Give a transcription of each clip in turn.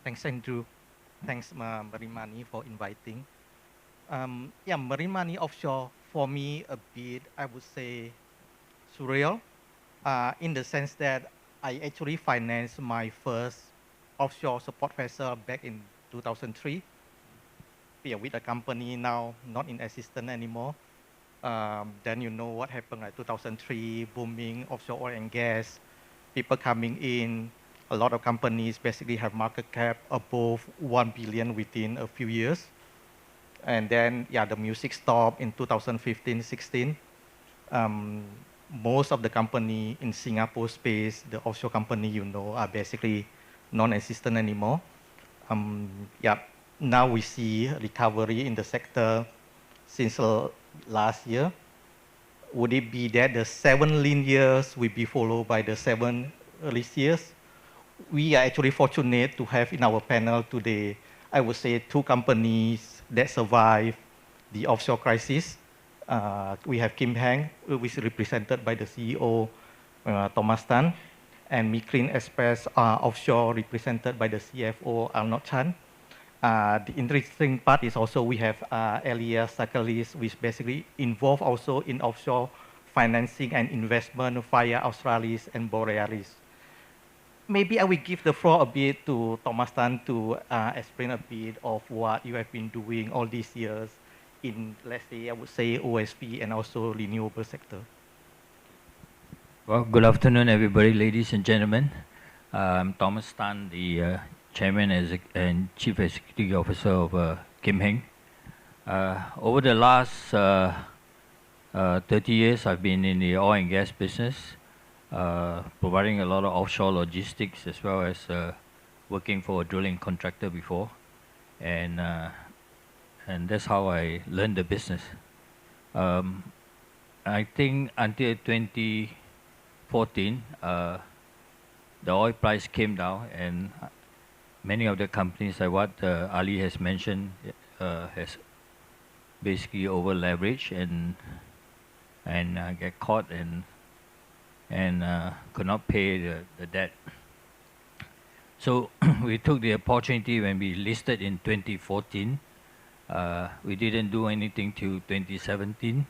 Thanks, Andrew. Thanks, Marimani, for inviting. Yeah, Marimani offshore, for me, a bit, I would say, surreal, in the sense that I actually financed my first offshore support vessel back in 2003. Yeah, with a company now not in existence anymore. Then you know what happened, like 2003, booming offshore oil and gas, people coming in. A lot of companies basically have market cap above 1 billion within a few years. And then, yeah, the music stopped in 2015, 16. Um, Most of the company in Singapore space, the offshore company, you know, are basically non-existent anymore. Yeah, now we see recovery in the sector since last year. Would it be that the 7 lean years will be followed by the 7 early years? We are actually fortunate to have in our panel today, I would say, 2 companies that survived the offshore crisis. We have Heng, which is represented by the CEO, Thomas Tan, and Miclyn Express Offshore, represented by the CFO, Arnold. The interesting part is also we have Elias, Sakellis, which basically involved also in offshore financing and investment via Australis and Borealis. Maybe I will give the floor a bit to Thomas Tan to explain a bit of what you have been doing all these years in, let's say, I would say OSP and also renewable sector. Well, good afternoon, everybody, ladies and gentlemen. I'm Thomas Tan, the Chairman and Chief Executive Officer of Heng. Over the last 30 years, I've been in the oil and gas business, providing a lot of offshore logistics as well as working for a drilling contractor before. And that's how I learned the business. I think until 2014, the oil price came down, and many of the companies, like what Ali has mentioned, has basically over leveraged and get caught and could not pay the debt. So we took the opportunity when we listed in 2014. We didn't do anything till 2017.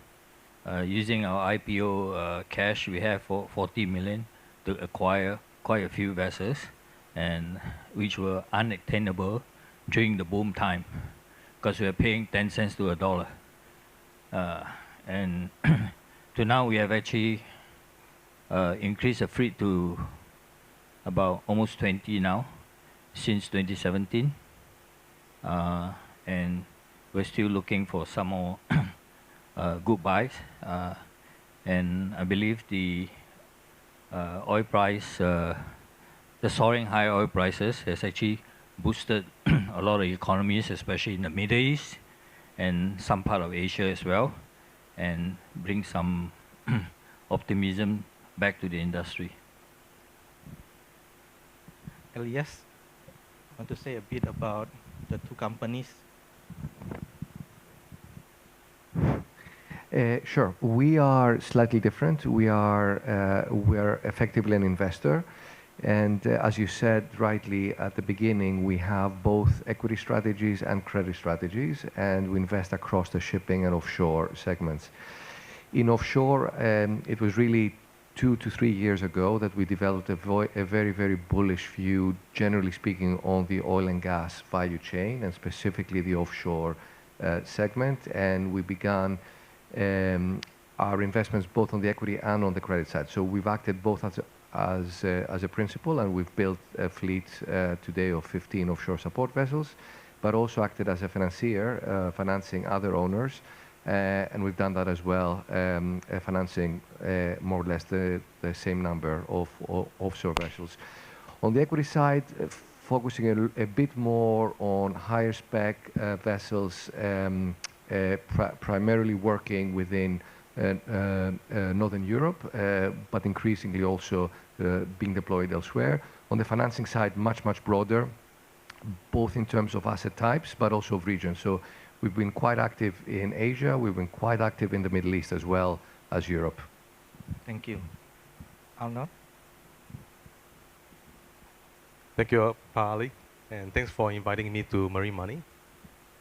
Using our IPO cash, we have 40 million to acquire quite a few vessels, and which were unattainable during the boom time, because we were paying 10 cents to a dollar. And to now, we have actually increased the fleet to about almost 20 now, since 2017. And we're still looking for some more good buys. And I believe the oil price, the soaring high oil prices has actually boosted a lot of economies, especially in the Middle East and some part of Asia as well, and bring some optimism back to the industry. Elias, want to say a bit about the 2 companies? Sure. We are slightly different. We are effectively an investor. And as you said rightly at the beginning, we have both equity strategies and credit strategies, and we invest across the shipping and offshore segments. In offshore, it was really 2 to 3 years ago that we developed a very, very bullish view, generally speaking, on the oil and gas value chain, and specifically the offshore segment. And we began our investments both on the equity and on the credit side. So we've acted both as a principal, and we've built a fleet today of 15 offshore support vessels, but also acted as a financier, financing other owners. And we've done that as well, financing more or less the same number of offshore vessels. On the equity side, focusing a bit more on higher spec vessels, primarily working within Northern Europe, but increasingly also being deployed elsewhere. On the financing side, much broader, both in terms of asset types, but also of regions. So we've been quite active in Asia, we've been quite active in the Middle East as well as Europe. Thank you. Arnold? Thank you, Pali. and thanks for inviting me to Marine Money.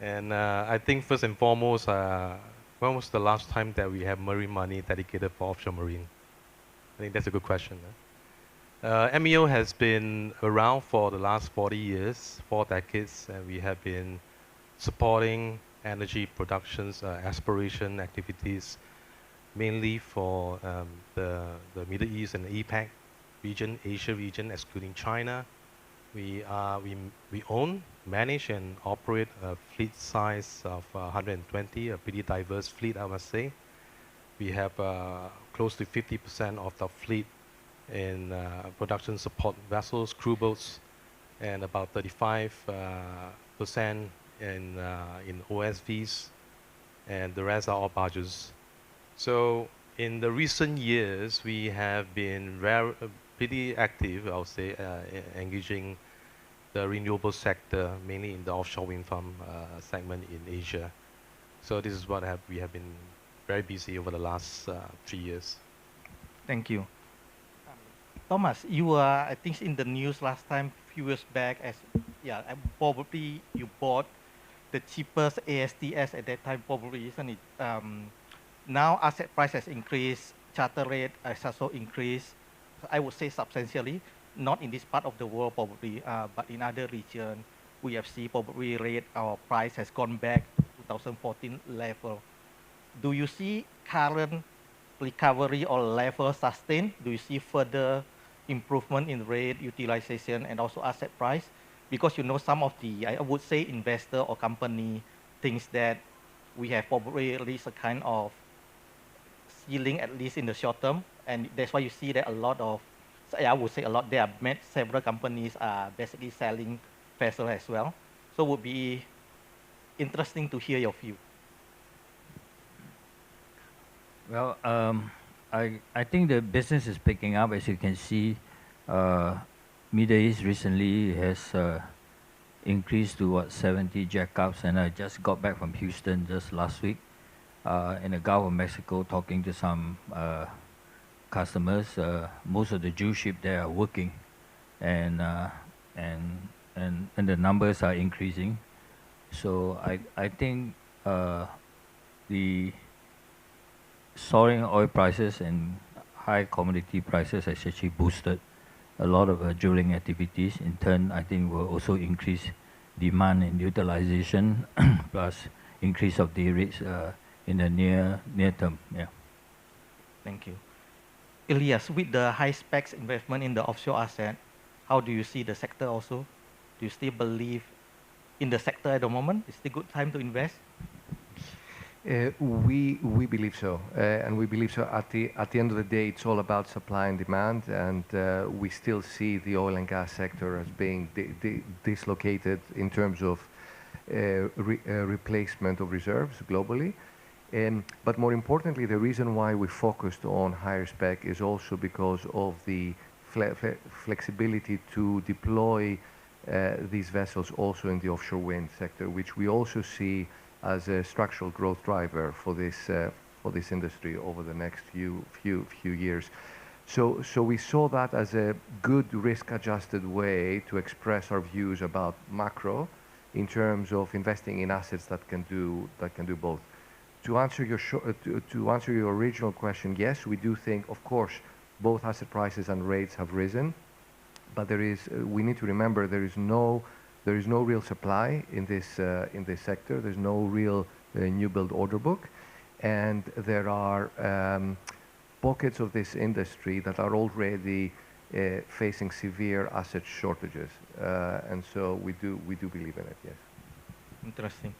And I think first and foremost, when was the last time that we have Marine Money dedicated for offshore marine? I think that's a good question. MEO has been around for the last 40 years, 4 decades, and we have been supporting energy productions, exploration activities, mainly for the Middle East and APAC region, Asia region, excluding China. We own, manage, and operate a fleet size of 120, a pretty diverse fleet, I must say. We have close to 50% of the fleet in production support vessels, crew boats, and about 35% in OSVs, and the rest are all barges. So in the recent years, we have been pretty active, I would say, engaging the renewable sector, mainly in the offshore wind farm segment in Asia. So this is what we have been very busy over the last 3 years. Thank you. Thomas, you were, I think, in the news last time, few years back, as probably you bought the cheapest ASTS at that time, probably, isn't it? Now asset price has increased, charter rate has also increased. I would say substantially, not in this part of the world probably, but in other regions, we have seen probably rate our price has gone back to 2014 level. Do you see current recovery or level sustain? Do you see further improvement in rate, utilization, and also asset price? Because you know some of the, I would say, investor or company thinks that we have probably reached a kind of ceiling, at least in the short term, and that's why you see that a lot of, I would say a lot, there are several companies are basically selling vessels as well. So it would be interesting to hear your view. Well, I think the business is picking up. As you can see, Middle East recently has increased to what, 70 jackups, and I just got back from Houston just last week in the Gulf of Mexico talking to some customers. Most of the Jew ship there are working, and the numbers are increasing. So I think the soaring oil prices and high commodity prices has actually boosted a lot of drilling activities. In turn, I think will also increase demand and utilization, plus increase of day rates in the near term. Yeah. Thank you. Elias, with the high specs investment in the offshore asset, how do you see the sector also? Do you still believe in the sector at the moment? Is it a good time to invest? We believe so, and we believe so at the end of the day, it's all about supply and demand, and we still see the oil and gas sector as being dislocated in terms of replacement of reserves globally. But more importantly, the reason why we focused on higher spec is also because of the flexibility to deploy these vessels also in the offshore wind sector, which we also see as a structural growth driver for this industry over the next few years. So we saw that as a good risk-adjusted way to express our views about macro in terms of investing in assets that can do both. To answer your original question, yes, we do think, of course, both asset prices and rates have risen, but we need to remember there is no real supply in this sector. There's no real new build order book, and there are pockets of this industry that are already facing severe asset shortages, and so we do believe in it. Yes. Interesting.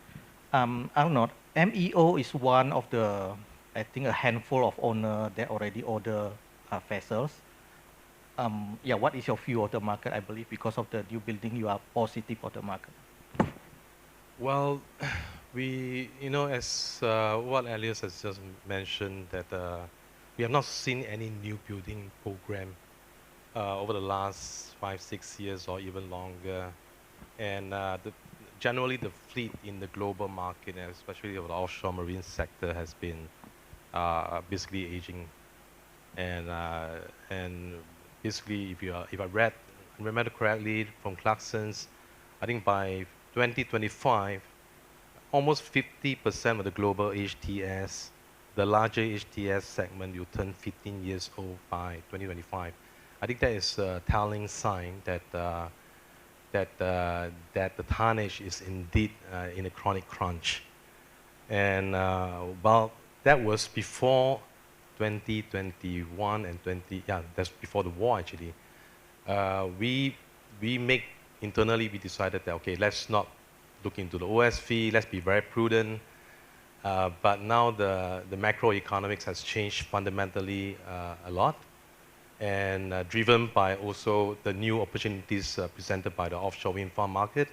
Arnold, MEO is one of the, I think, a handful of owners that already order vessels. What is your view of the market? I believe because of the new building, you are positive for the market. Well, as what Elias has just mentioned, that we have not seen any new building program over the last 5-6 years or even longer, and generally the fleet in the global market, and especially of the offshore marine sector, has been basically aging, and basically, if I remember correctly from Clarkson's, I think by 2025, almost 50% of the global HTS, the larger HTS segment, will turn 15 years old by 2025. I think that is a telling sign that that the tonnage is indeed in a chronic crunch. And well, that was before 2021 and 20, yeah, that's before the war actually. We make, internally we decided that, okay, let's not look into the OSV, let's be very prudent. But now the macroeconomics has changed fundamentally a lot, and driven by also the new opportunities presented by the offshore wind farm market.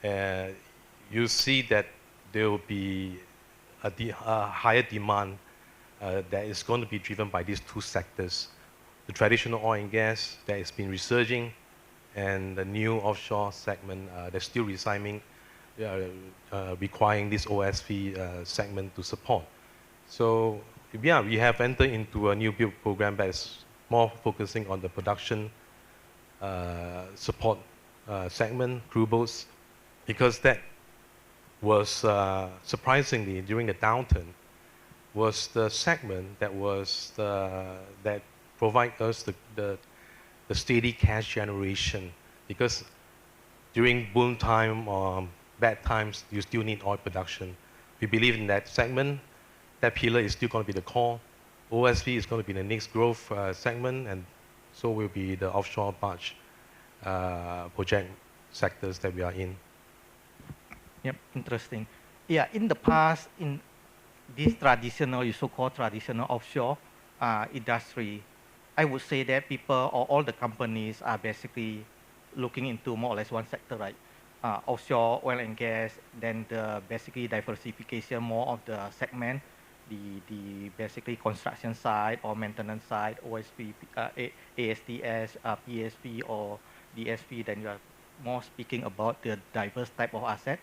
You see that there will be a higher demand that is going to be driven by these two sectors. The traditional oil and gas that has been resurging, and the new offshore segment that's still requiring this OSV segment to support. So yeah, we have entered into a new build program that is more focusing on the production support segment, crew boats, because that was surprisingly during the downturn was the segment that was that provide us the steady cash generation, because during boom time or bad times you still need oil production. We believe in that segment. That pillar is still going to be the core. OSV is going to be the next growth segment, and so will be the offshore barge project sectors that we are in. Yep, interesting. Yeah, in the past, in this traditional, so-called traditional offshore industry, I would say that people or all the companies are basically looking into more or less one sector, right? Offshore oil and gas, then the basically diversification more of the segment, the basically construction side or maintenance side, OSP, ASTS, PSP or DSP, then you are more speaking about the diverse type of asset.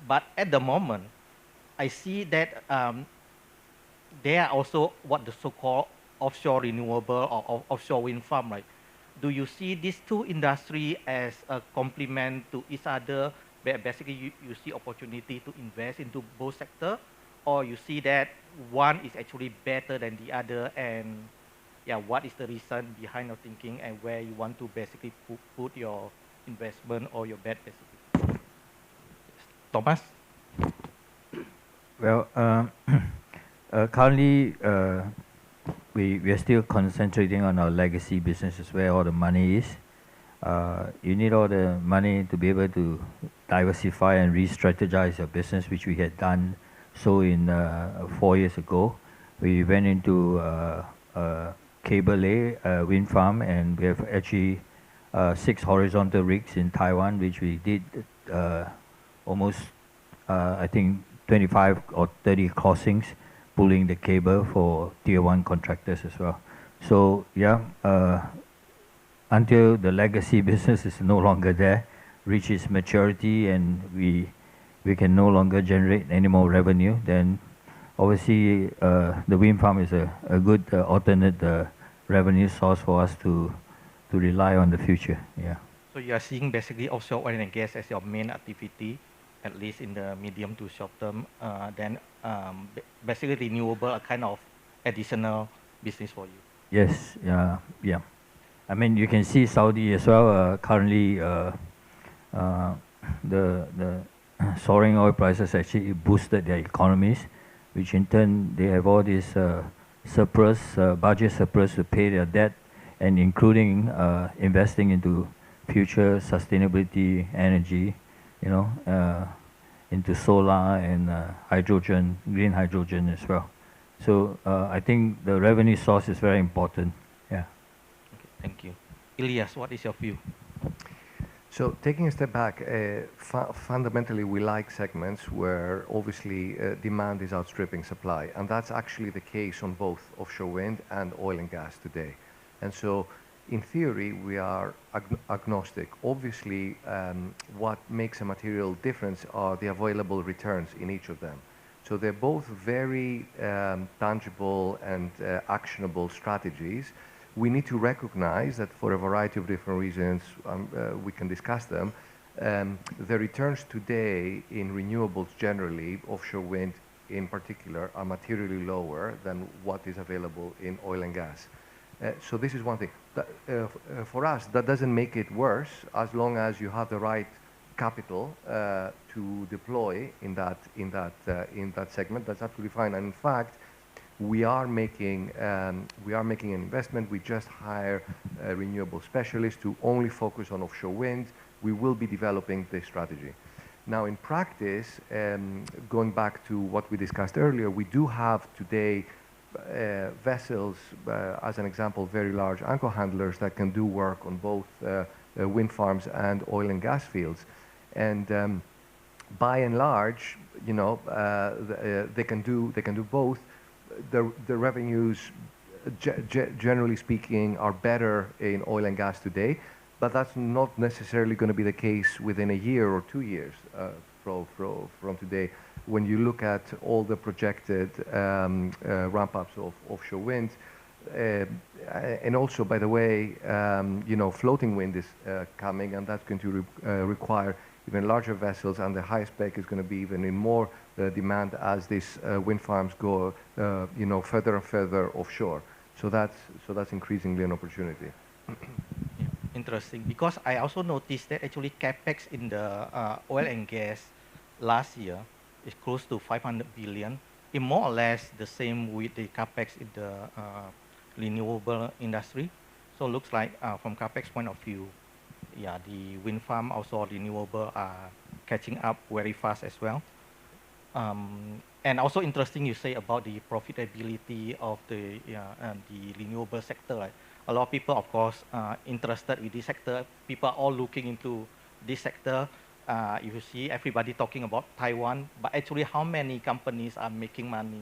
But at the moment, I see that there are also what the so-called offshore renewable or offshore wind farm, right? Do you see these two industries as a complement to each other? Basically, you see opportunity to invest into both sectors, or you see that one is actually better than the other, and yeah, what is the reason behind your thinking and where you want to basically put your investment or your bet basically? Thomas? Well, currently we are still concentrating on our legacy businesses where all the money is. You need all the money to be able to diversify and re-strategize your business, which we had done so in 4 years ago. We went into cable lay wind farm, and we have actually 6 horizontal rigs in Taiwan, which we did almost I think 25 or 30 crossings, pulling the cable for tier 1 contractors as well. So yeah, until the legacy business is no longer there, reaches maturity, and we can no longer generate any more revenue, then obviously the wind farm is a good alternate revenue source for us to rely on the future. Yeah. So you are seeing basically offshore oil and gas as your main activity, at least in the medium to short term. Then basically renewable a kind of additional business for you. Yes. Yeah. I mean, you can see Saudi as well. Currently, the soaring oil prices actually boosted their economies, which in turn they have all this surplus, budget surplus to pay their debt, and including investing into future sustainability energy, into solar and hydrogen, green hydrogen as well. So I think the revenue source is very important. Yeah. Okay, thank you. Elias, what is your view? So taking a step back, fundamentally we like segments where obviously demand is outstripping supply, and that's actually the case on both offshore wind and oil and gas today. And so in theory we are agnostic. Obviously what makes a material difference are the available returns in each of them. So they're both very tangible and actionable strategies. We need to recognize that for a variety of different reasons, we can discuss them, The returns today in renewables generally, offshore wind in particular, are materially lower than what is available in oil and gas. So this is one thing. For us, that doesn't make it worse as long as you have the right capital to deploy in that segment. That's absolutely fine. And in fact, we are making an investment. We just hire a renewable specialist to only focus on offshore wind. We will be developing this strategy. Now, in practice, going back to what we discussed earlier, we do have today vessels, as an example, very large anchor handlers that can do work on both wind farms and oil and gas fields. And by and large, you know, they can do both. The revenues, generally speaking, are better in oil and gas today, but that's not necessarily going to be the case within a year or 2 years from today. When you look at all the projected ramp-ups of offshore wind, and also, by the way, you know, floating wind is coming, and that's going to require even larger vessels, and the high spec is going to be even in more demand as these wind farms go, you know, further and further offshore. So that's increasingly an opportunity. Yeah, interesting. Because I also noticed that actually capex in the oil and gas last year is close to 500 billion. It's more or less the same with the capex in the renewable industry. So it looks like from capex point of view, yeah, the wind farm also renewable are catching up very fast as well. And also interesting you say about the profitability of the renewable sector. Right? A lot of people, of course, interested with this sector. People are all looking into this sector. You see everybody talking about Taiwan, but actually how many companies are making money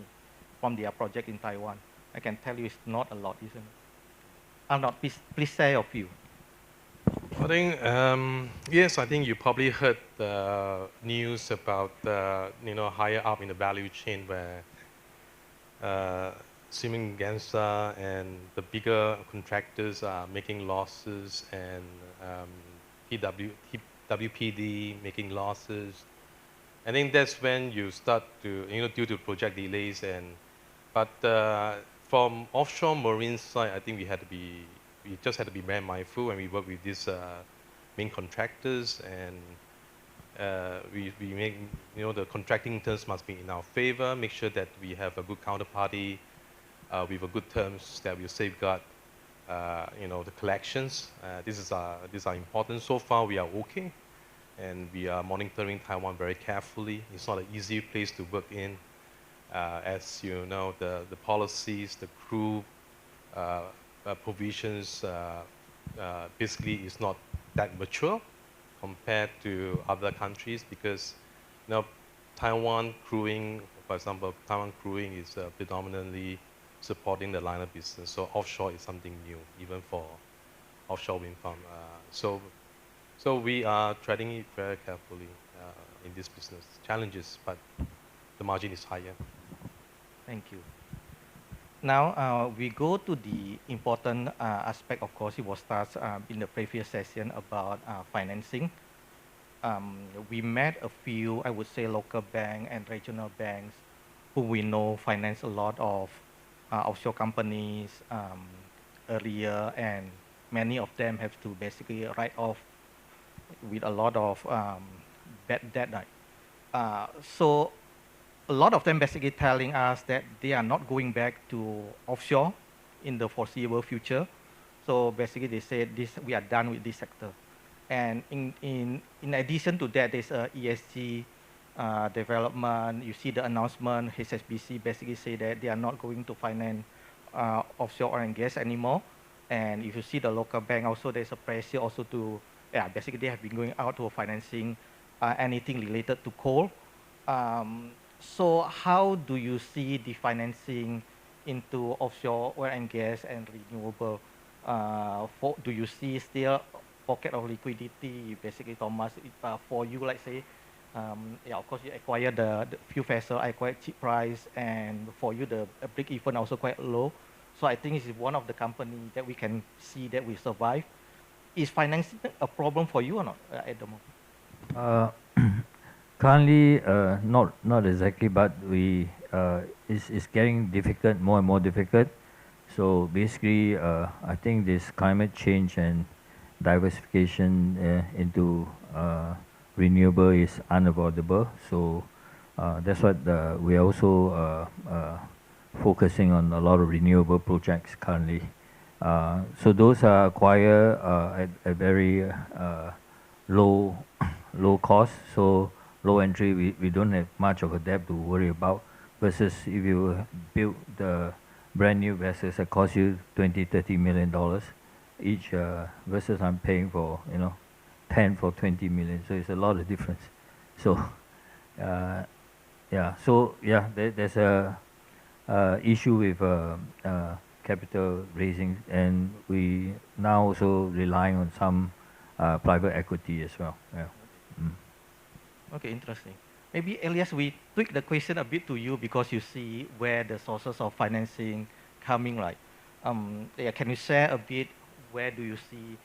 from their project in Taiwan? I can tell you it's not a lot, isn't it? Arnold, please say your view. I think, yes, I think you probably heard the news about, you know, higher up in the value chain where Siemens Gamsa and the bigger contractors are making losses, and WPD making losses. I think that's when you start to, you know, due to project delays but from offshore marine side, I think we just had to be very mindful, and we work with these main contractors, and we make, you know, the contracting terms must be in our favor, make sure that we have a good counterparty with a good terms that will safeguard, you know, the collections. These are important. So far, we are okay, and we are monitoring Taiwan very carefully. It's not an easy place to work in. As you know, the policies, the crew provisions basically is not that mature compared to other countries, because, you know, Taiwan crewing, for example, Taiwan crewing is predominantly supporting the liner business. So offshore is something new, even for offshore wind farm. So we are treading it very carefully in this business. Challenges, but the margin is higher. Thank you. Now we go to the important aspect. Of course, it was started in the previous session about financing. We met a few, I would say, local bank and regional banks who we know finance a lot of offshore companies earlier, and many of them have to basically write off with a lot of bad debt. So a lot of them basically telling us that they are not going back to offshore in the foreseeable future. So basically they say we are done with this sector. And in addition to that, there's a ESG development. You see the announcement, HSBC basically say that they are not going to finance offshore oil and gas anymore. And if you see the local bank also, there's a pressure also to, basically they have been going out to financing anything related to coal. So how do you see the financing into offshore oil and gas and renewable? Do you see still pocket of liquidity? Basically, Thomas, for you, let's say, of course, you acquire the few vessels at quite cheap price, and for you, the break even also quite low. So I think it's one of the companies that we can see that we survive. Is financing a problem for you or not at the moment? Uh, Currently, not exactly, but it's getting difficult, more and more difficult. So basically, I think this climate change and diversification into renewable is unavoidable. So that's what we are also focusing on a lot of renewable projects currently. So those are acquired at a very low low cost, so low entry. We don't have much of a debt to worry about. Versus if you build the brand new vessels that cost you 20, $30 million each, versus I'm paying for 10 for 20 million. So it's a lot of difference. So yeah, so yeah, there's a issue with capital raising, and we now also relying on some private equity as well. Yeah. Mm. Okay, interesting. Maybe Elias, we tweak the question a bit to you because you see where the sources of financing coming, right? Yeah, can you share a bit where do you see,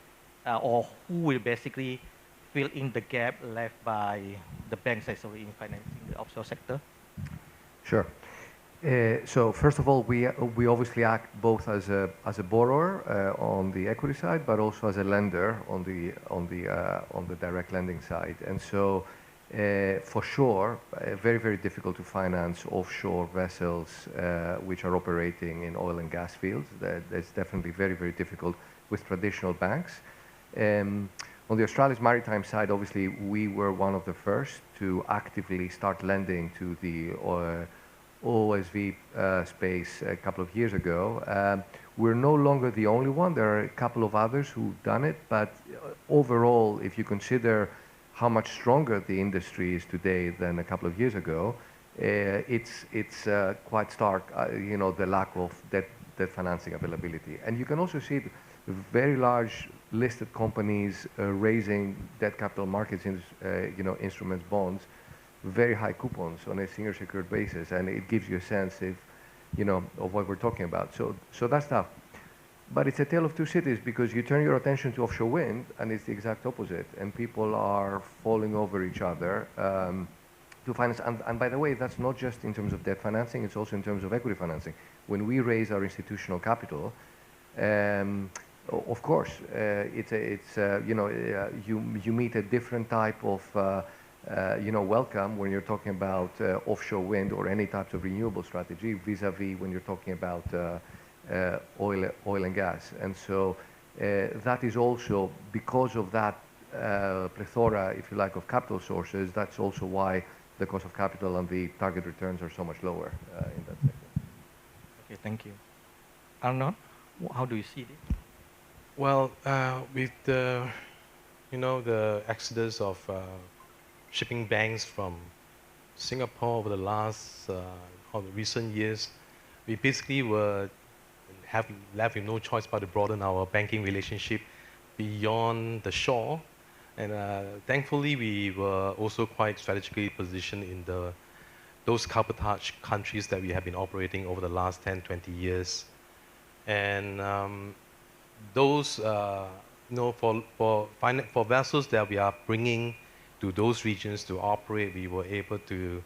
or who will basically fill in the gap left by the banks actually in financing the offshore sector? Sure. So first of all, we obviously act both as a borrower on the equity side, but also as a lender on the direct lending side. And so, for sure, very difficult to finance offshore vessels which are operating in oil and gas fields. That's definitely very difficult with traditional banks. On the Australis Maritime side, obviously, we were one of the first to actively start lending to the OSV space a couple of years ago. We're no longer the only one. There are a couple of others who've done it, but overall, if you consider how much stronger the industry is today than a couple of years ago, it's quite stark, the lack of debt financing availability. And you can also see very large listed companies raising debt capital markets, instruments, bonds, very high coupons on a senior secured basis, and it gives you a sense of what we're talking about. So that's tough. But it's a tale of two cities because you turn your attention to offshore wind and it's the exact opposite, and people are falling over each other to finance. And by the way, that's not just in terms of debt financing, it's also in terms of equity financing. When we raise our institutional capital, of course, you meet a different type of welcome when you're talking about offshore wind or any types of renewable strategy vis-a-vis when you're talking about oil and gas. And so that is also because of that plethora, if you like, of capital sources. That's also why the cost of capital and the target returns are so much lower in that sector. Okay, thank you. Arnold, how do you see this? Well, with the exodus of shipping banks from Singapore over the last or the recent years, we basically have left with no choice but to broaden our banking relationship beyond the shore. And thankfully, we were also quite strategically positioned in those cabotage countries that we have been operating over the last 10, 20 years. And those, for vessels that we are bringing to those regions to operate, we were able to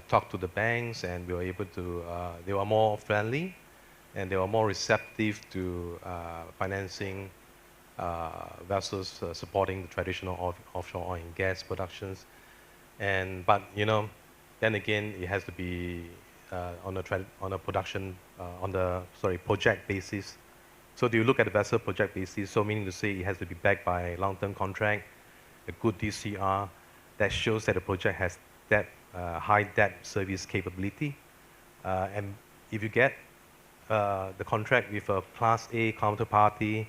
talk to the banks, and we were able to, they were more friendly, and they were more receptive to financing vessels supporting the traditional offshore oil and gas productions. But then again, it has to be on a project basis. So do you look at the vessel project basis? So meaning to say it has to be backed by a long-term contract, a good DCR that shows that the project has that high debt service capability. And if you get the contract with a Class A counterparty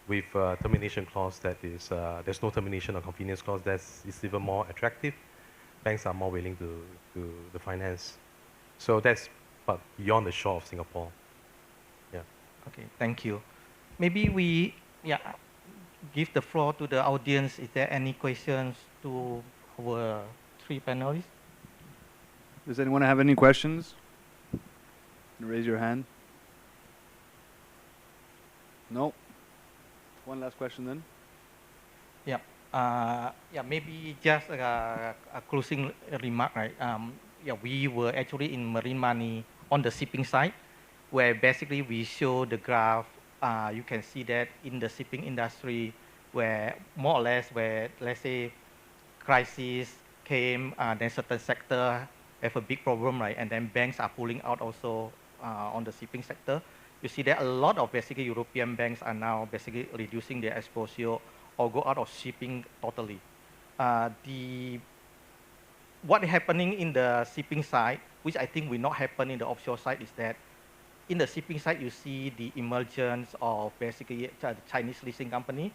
with a termination clause that is, there's no termination or convenience clause, that's even more attractive. Banks are more willing to finance. So that's but beyond the shore of Singapore. Yeah. Okay, thank you. Maybe we give the floor to the audience. Is there any questions to our three panelists? Does anyone have any questions? Raise your hand. No? One last question then. Yeah. Yeah, maybe just a closing remark, right? Yeah, we were actually in marine money on the shipping side, where basically we show the graph. You can see that in the shipping industry, where more or less, where let's say crisis came, then certain sector have a big problem, right? And then banks are pulling out also on the shipping sector. You see that a lot of basically European banks are now basically reducing their exposure or go out of shipping totally. The what happening in the shipping side, which I think will not happen in the offshore side, is that in the shipping side you see the emergence of basically the Chinese leasing company,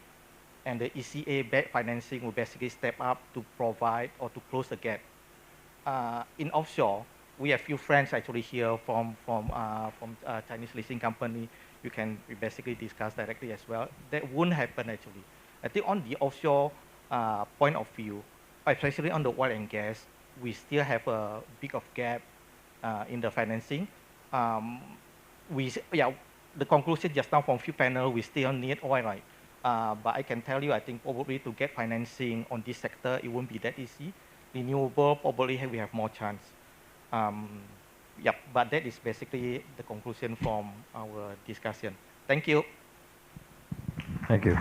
and the ECA-backed financing will basically step up to provide or to close the gap. In offshore, we have few friends actually here from Chinese leasing company. You can basically discuss directly as well. That won't happen actually. I think on the offshore point of view, especially on the oil and gas, we still have a big of gap in the financing. Yeah, the conclusion just now from few panel, we still need oil, right? But I can tell you, I think probably to get financing on this sector, it won't be that easy. Renewable, probably we have more chance. Yep, but that is basically the conclusion from our discussion. Thank you. Thank you.